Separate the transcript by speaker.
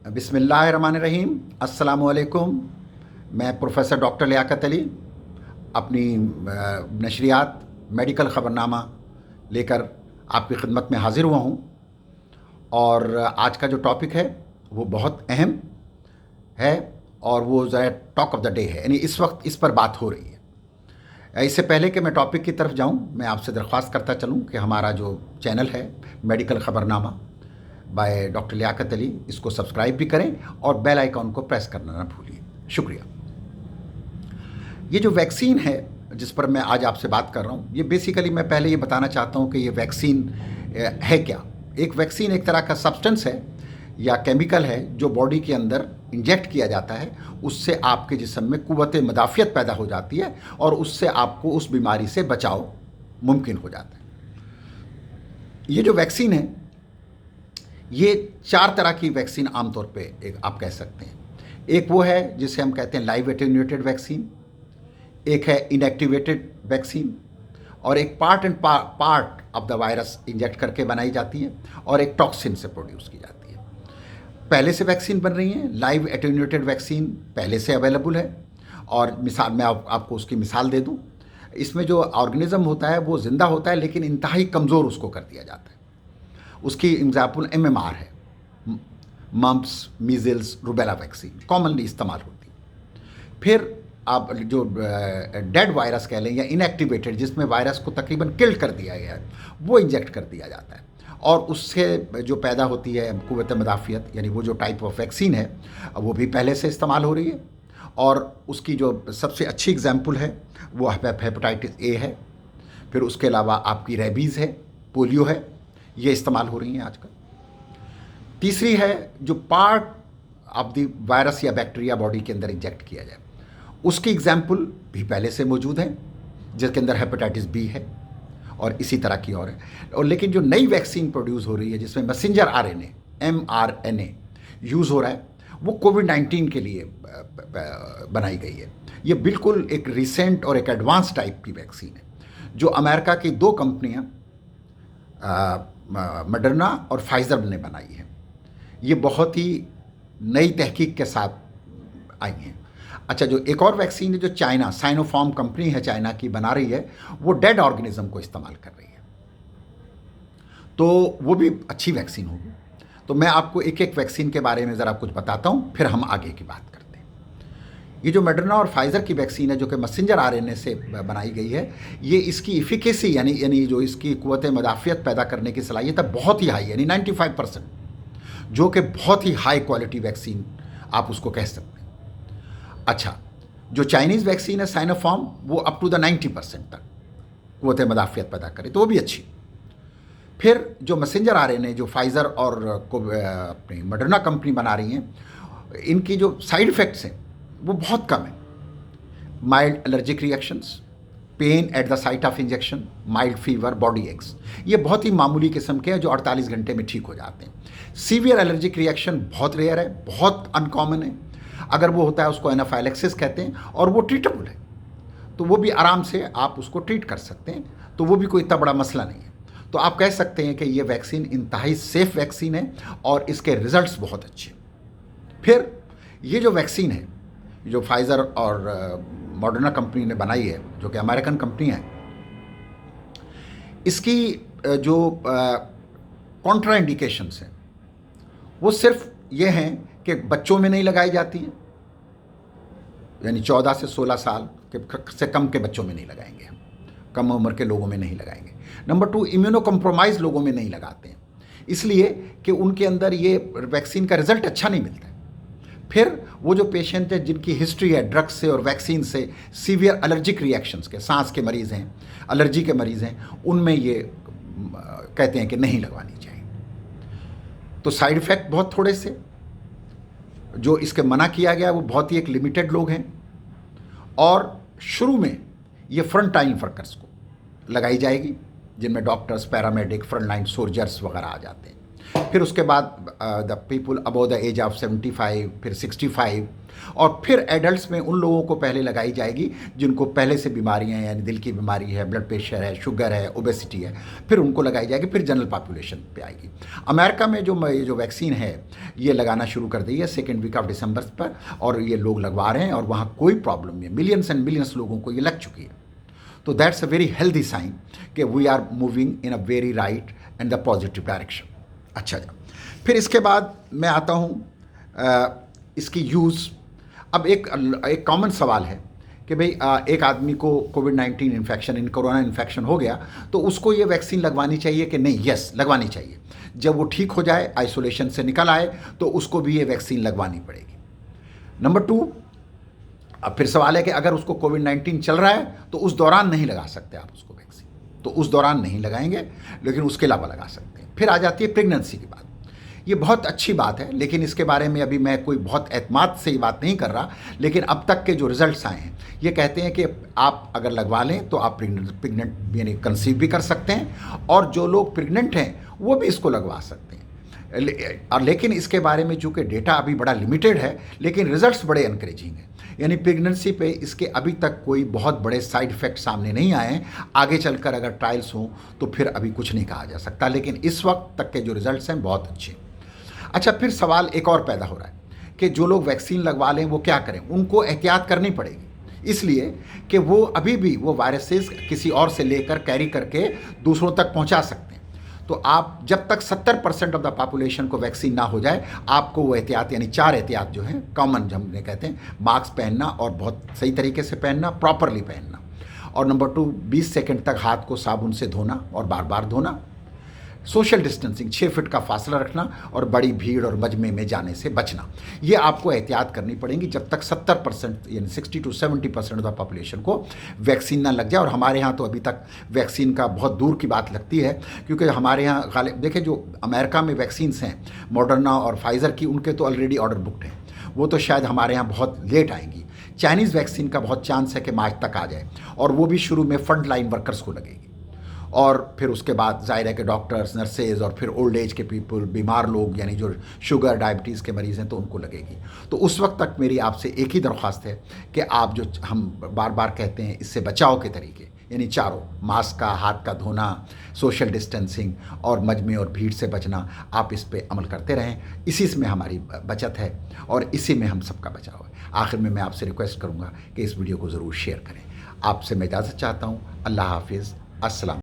Speaker 1: बिस्मिल्लाहिर्रहमानिर्रहीम। अस्सलामुअलैकुम। मैं प्रोफेसर डॉक्टर लियाकत अली अपनी नशरियात मेडिकल ख़बरनामा लेकर आपकी खिदमत में हाज़िर हुआ हूँ। और आज का जो टॉपिक है वो बहुत अहम है और वो ज़रा टॉक ऑफ द डे है, यानी इस वक्त इस पर बात हो रही है। इससे पहले कि मैं टॉपिक की तरफ जाऊं, मैं आपसे दरख्वास्त करता चलूं कि हमारा जो चैनल है मेडिकल ख़बरनामा बाय डॉक्टर लियाकत अली, इसको सब्सक्राइब भी करें और बेल आइकॉन को प्रेस करना ना भूलिए। शुक्रिया। ये जो वैक्सीन है जिस पर मैं आज आपसे बात कर रहा हूँ, ये बेसिकली मैं पहले ये बताना चाहता हूँ कि ये वैक्सीन है क्या। एक वैक्सीन एक तरह का सब्सटेंस है या केमिकल है जो बॉडी के अंदर इंजेक्ट किया जाता है, उससे आपके जिस्म में कुव्वत मदाफ़ियत पैदा हो जाती है और उससे आपको उस बीमारी से बचाव मुमकिन हो जाता है। ये जो वैक्सीन है, ये 4 तरह की वैक्सीन आमतौर पे एक आप कह सकते हैं। एक वो है जिसे हम कहते हैं लाइव एटेन्यूएटेड वैक्सीन, एक है इनएक्टिवेटेड वैक्सीन, और एक part and part of the virus inject करके बनाई जाती है, और एक टॉक्सिन से प्रोड्यूस की जाती है। पहले से वैक्सीन बन रही हैं। लाइव एटेन्यूएटेड वैक्सीन पहले से अवेलेबल है, और मिसाल मैं आपको उसकी मिसाल दे दूं। इसमें जो ऑर्गेनिज्म होता है वो ज़िंदा होता है, लेकिन इंतहाई कमज़ोर उसको कर दिया जाता है। उसकी एग्जाम्पल MMR है, mumps measles rubella vaccine commonly इस्तेमाल होती है। फिर आप जो डेड वायरस कह लें या इनएक्टिवेटेड, जिसमें वायरस को तकरीबन किल कर दिया गया है, वो इंजेक्ट कर दिया जाता है, और उससे जो पैदा होती है कुव्वत मदाफ़ियत, यानी वो जो टाइप ऑफ वैक्सीन है वो भी पहले से इस्तेमाल हो रही है। और उसकी जो सबसे अच्छी एग्जाम्पल है वो हेपेटाइटिस A है। फिर उसके अलावा आपकी रेबीज़ है, पोलियो है, ये इस्तेमाल हो रही हैं आजकल। तीसरी है जो पार्ट ऑफ द वायरस या बैक्टीरिया बॉडी के अंदर इंजेक्ट किया जाए, उसकी एग्जाम्पल भी पहले से मौजूद है, जिसके अंदर हेपेटाइटिस B है, और इसी तरह की और है। और लेकिन जो नई वैक्सीन प्रोड्यूस हो रही है जिसमें मैसेंजर RNA mRNA यूज़ हो रहा है, वो कोविड-19 के लिए बनाई गई है। ये बिल्कुल एक रिसेंट और एक एडवांस टाइप की वैक्सीन है जो अमेरिका की 2 कंपनियां मॉडर्ना और फाइज़र ने बनाई है। ये बहुत ही नई तहकीक के साथ आई हैं। अच्छा, जो एक और वैक्सीन है जो चाइना साइनोफार्म कंपनी है चाइना की बना रही है, वो डेड ऑर्गेनिज्म को इस्तेमाल कर रही है, तो वो भी अच्छी वैक्सीन होगी। तो मैं आपको एक एक वैक्सीन के बारे में ज़रा कुछ बताता हूँ, फिर हम आगे की बात करते हैं। ये जो मॉडर्ना और फाइज़र की वैक्सीन है जो कि मैसेंजर RNA से बनाई गई है, ये इसकी इफ़िकेसी यानी जो इसकी कुव्वत मदाफ़ियत पैदा करने की सलाहियत है बहुत ही हाई, यानी 95%, जो कि बहुत ही हाई क्वालिटी वैक्सीन आप उसको कह सकते हैं। अच्छा, जो चाइनीज़ वैक्सीन है साइनोफार्म, वो अप टू द 90% तक कुव्वत मदाफ़ियत पैदा करे, तो वो भी अच्छी। फिर जो मैसेंजर RNA जो फाइज़र और अपनी मॉडर्ना कंपनी बना रही हैं, इनकी जो साइड इफ़ेक्ट्स हैं वो बहुत कम है। Mild allergic reactions, pen at the site of injection, mild fever, body aches, ये बहुत ही मामूली किस्म के हैं जो 48 घंटे में ठीक हो जाते हैं। सीवियर एलर्जिक रिएक्शन बहुत रेयर है, बहुत अनकॉमन है। अगर वो होता है उसको एनाफाइलेक्सिस कहते हैं, और वो ट्रीटेबल है, तो वो भी आराम से आप उसको ट्रीट कर सकते हैं, तो वो भी कोई इतना बड़ा मसला नहीं है। तो आप कह सकते हैं कि ये वैक्सीन इंतहाई सेफ वैक्सीन है और इसके रिजल्ट्स बहुत अच्छे। फिर ये जो वैक्सीन है जो फाइज़र और मॉडर्ना कंपनी ने बनाई है, जो कि अमेरिकन कंपनी है, इसकी जो कॉन्ट्रा इंडिकेशंस हैं वो सिर्फ ये हैं कि बच्चों में नहीं लगाई जाती हैं, यानी 14 से 16 साल से कम के बच्चों में नहीं लगाएंगे, कम उम्र के लोगों में नहीं लगाएंगे। नंबर 2, इम्यूनो कम्प्रोमाइज़ लोगों में नहीं लगाते हैं, इसलिए कि उनके अंदर ये वैक्सीन का रिज़ल्ट अच्छा नहीं मिलता है। फिर वो जो पेशेंट है जिनकी हिस्ट्री है ड्रग्स से और वैक्सीन से, सीवियर एलर्जिक रिएक्शंस के, सांस के मरीज़ हैं, एलर्जी के मरीज़ हैं, उनमें ये कहते हैं कि नहीं लगवानी चाहिए। तो साइड इफ़ेक्ट बहुत थोड़े से, जो इसके मना किया गया वो बहुत ही एक लिमिटेड लोग हैं, और शुरू में ये फ्रंट लाइन वर्कर्स को लगाई जाएगी, जिनमें doctors, paramedic, front line soldiers वगैरह आ जाते हैं। फिर उसके बाद the people above the age of 75, फिर 65, और फिर एडल्ट्स में उन लोगों को पहले लगाई जाएगी जिनको पहले से बीमारियां हैं, यानी दिल की बीमारी है, ब्लड प्रेशर है, शुगर है, ओबेसिटी है, फिर उनको लगाई जाएगी, फिर जनरल पॉपुलेशन पे आएगी। अमेरिका में जो वैक्सीन है ये लगाना शुरू कर दी है 2nd वीक ऑफ दिसंबर पर, और ये लोग लगवा रहे हैं और वहाँ कोई प्रॉब्लम नहीं है, मिलियंस एंड मिलियंस लोगों को ये लग चुकी है। तो that's a very healthy sign कि we are moving in a very right and the positive direction. अच्छा जी, फिर इसके बाद मैं आता हूँ इसकी यूज़। अब एक कॉमन सवाल है कि भाई एक आदमी को कोविड-19 इन्फेक्शन, कोरोना इन्फेक्शन हो गया तो उसको ये वैक्सीन लगवानी चाहिए कि नहीं? यस, लगवानी चाहिए। जब वो ठीक हो जाए, आइसोलेशन से निकल आए, तो उसको भी ये वैक्सीन लगवानी पड़ेगी। नंबर 2, अब फिर सवाल है कि अगर उसको कोविड-19 चल रहा है तो उस दौरान नहीं लगा सकते आप उसको वैक्सीन, तो उस दौरान नहीं लगाएंगे, लेकिन उसके अलावा लगा सकते हैं। फिर आ जाती है प्रेगनेंसी की बात। ये बहुत अच्छी बात है, लेकिन इसके बारे में अभी मैं कोई बहुत एतमाद से ये बात नहीं कर रहा, लेकिन अब तक के जो रिजल्ट्स आए हैं ये कहते हैं कि आप अगर लगवा लें तो आप प्रेग्नेंट यानी कंसीव भी कर सकते हैं, और जो लोग प्रेग्नेंट हैं वो भी इसको लगवा सकते हैं। और लेकिन इसके बारे में चूँकि डेटा अभी बड़ा लिमिटेड है, लेकिन रिजल्ट्स बड़े इनकरेजिंग हैं। यानी प्रेगनेंसी पे इसके अभी तक कोई बहुत बड़े साइड इफ़ेक्ट सामने नहीं आए हैं। आगे चलकर अगर ट्रायल्स हों तो फिर अभी कुछ नहीं कहा जा सकता, लेकिन इस वक्त तक के जो रिजल्ट्स हैं बहुत अच्छे हैं। अच्छा, फिर सवाल एक और पैदा हो रहा है कि जो लोग वैक्सीन लगवा लें वो क्या करें? उनको एहतियात करनी पड़ेगी, इसलिए कि वो अभी भी वो वायरसेस किसी और से लेकर कैरी करके दूसरों तक पहुंचा सकते हैं। तो आप जब तक 70% ऑफ द पॉपुलेशन को वैक्सीन ना हो जाए, आपको वो एहतियात, यानी 4 एहतियात जो हैं कॉमन हमने कहते हैं, मास्क पहनना और बहुत सही तरीके से पहनना, प्रॉपरली पहनना, और नंबर 2 20 सेकंड तक हाथ को साबुन से धोना और बार बार धोना, सोशल डिस्टेंसिंग 6 फीट का फासला रखना, और बड़ी भीड़ और मजमे में जाने से बचना। ये आपको एहतियात करनी पड़ेगी जब तक 70% यानी 60 to 70% ऑफ द पॉपुलेशन को वैक्सीन ना लग जाए। और हमारे यहाँ तो अभी तक वैक्सीन का बहुत दूर की बात लगती है, क्योंकि हमारे यहाँ गालिब देखें जो अमेरिका में वैक्सीन्स हैं मॉडर्ना और फाइज़र की, उनके तो ऑलरेडी ऑर्डर बुकड हैं, वो तो शायद हमारे यहाँ बहुत लेट आएंगी। चाइनीज़ वैक्सीन का बहुत चांस है कि मार्च तक आ जाए, और वो भी शुरू में फ्रंट लाइन वर्कर्स को लगेगी, और फिर उसके बाद जाहिर है कि डॉक्टर्स, नर्सेज, और फिर ओल्ड एज के पीपल, बीमार लोग, यानी जो शुगर डायबिटीज़ के मरीज़ हैं, तो उनको लगेगी। तो उस वक्त तक मेरी आपसे एक ही दरख्वास्त है कि आप जो हम बार बार कहते हैं इससे बचाव के तरीके, यानी चारों, मास्क का, हाथ का धोना, सोशल डिस्टेंसिंग और मजमे और भीड़ से बचना, आप इस पे अमल करते रहें। इसी में हमारी बचत है और इसी में हम सबका बचाव है। आखिर में मैं आपसे रिक्वेस्ट करूँगा कि इस वीडियो को ज़रूर शेयर करें। आपसे मैं इजाज़त चाहता हूँ। अल्लाह हाफिज़। अस्सलाम।